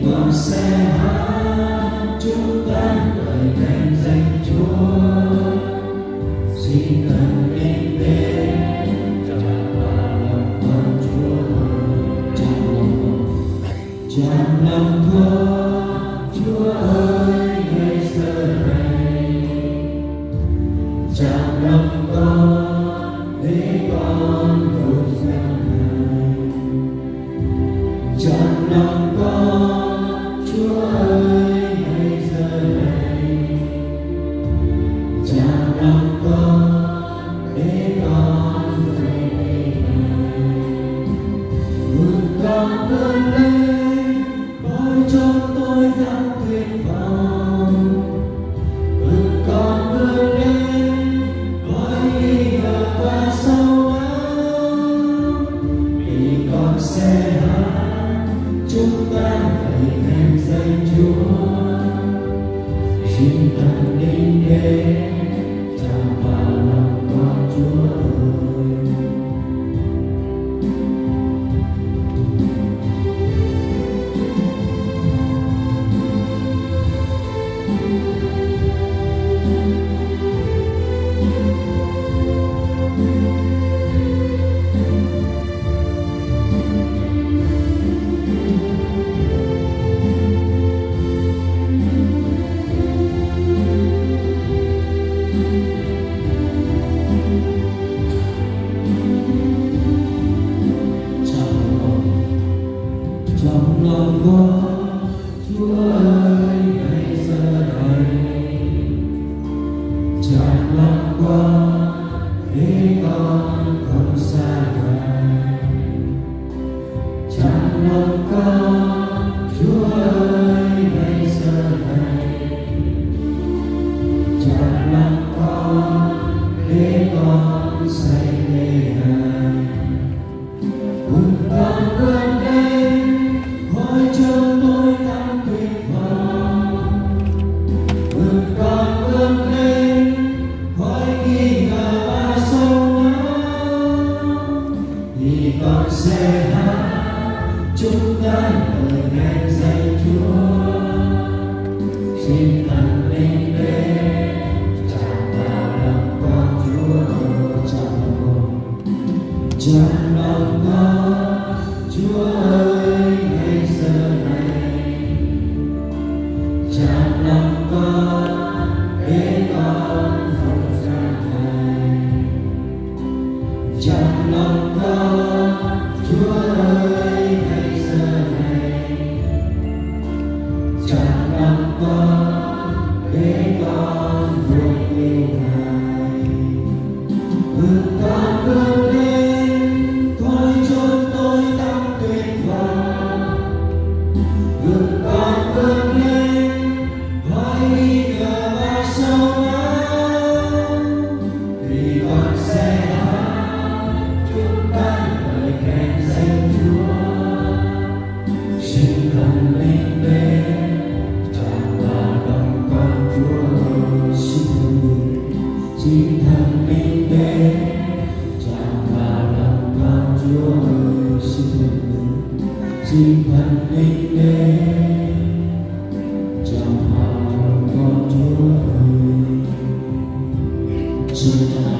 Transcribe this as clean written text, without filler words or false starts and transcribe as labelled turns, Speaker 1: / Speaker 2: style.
Speaker 1: con sẽ hát chúc tán lời thánh danh Chúa. Xin thần linh đến tràn vào lòng con Chúa ơi, tràn lòng con Chúa ơi ngay giờ này, tràn lòng con để con vượt ra này, tràn lòng con Chúa ơi ngay giờ này, tràn lòng con để con về này. Vượt con vươn lên khói cho tôi thắm tuyệt vọng, vượt con vươn lên khói nghi ngờ và sâu áo, vì con sẽ hát chúc tán lời thánh danh Chúa. Xin thần linh đến tràn vào lòng con Chúa ơi. Trong lòng con Chúa ơi ngay giờ này, tràn lòng con để con không xa ngài, tràn lòng con Chúa ơi ngay giờ này, tràn lòng con để con say mê ngài. Vượt con vươn lên khói cho tôi thắm tuyệt vọng, vượt con vươn lên khói nghi ngờ và sâu áo, thì con sẽ hát chúc tán lời thánh danh Chúa. Xin thần linh đến tràn vào lòng con Chúa ơi, tràn lòng con Chúa ơi ngay giờ này, tràn lòng con để con không ra này, tràn lòng con Chúa ơi ngay giờ này, tràn lòng con để con vượt yêu ngài. Vượt con vươn lên khói cho tôi thắm tuyệt vọng, vượt con vươn lên khói nghi ngờ và sâu áo, vì con sẽ hát chúc tán lời thánh danh Chúa. Xin thần linh đến tràn vào lòng con Chúa ơi. Xin thần linh đến tràn vào lòng con Chúa ơi. Xin thần linh đến tràn vào lòng con Chúa ơi.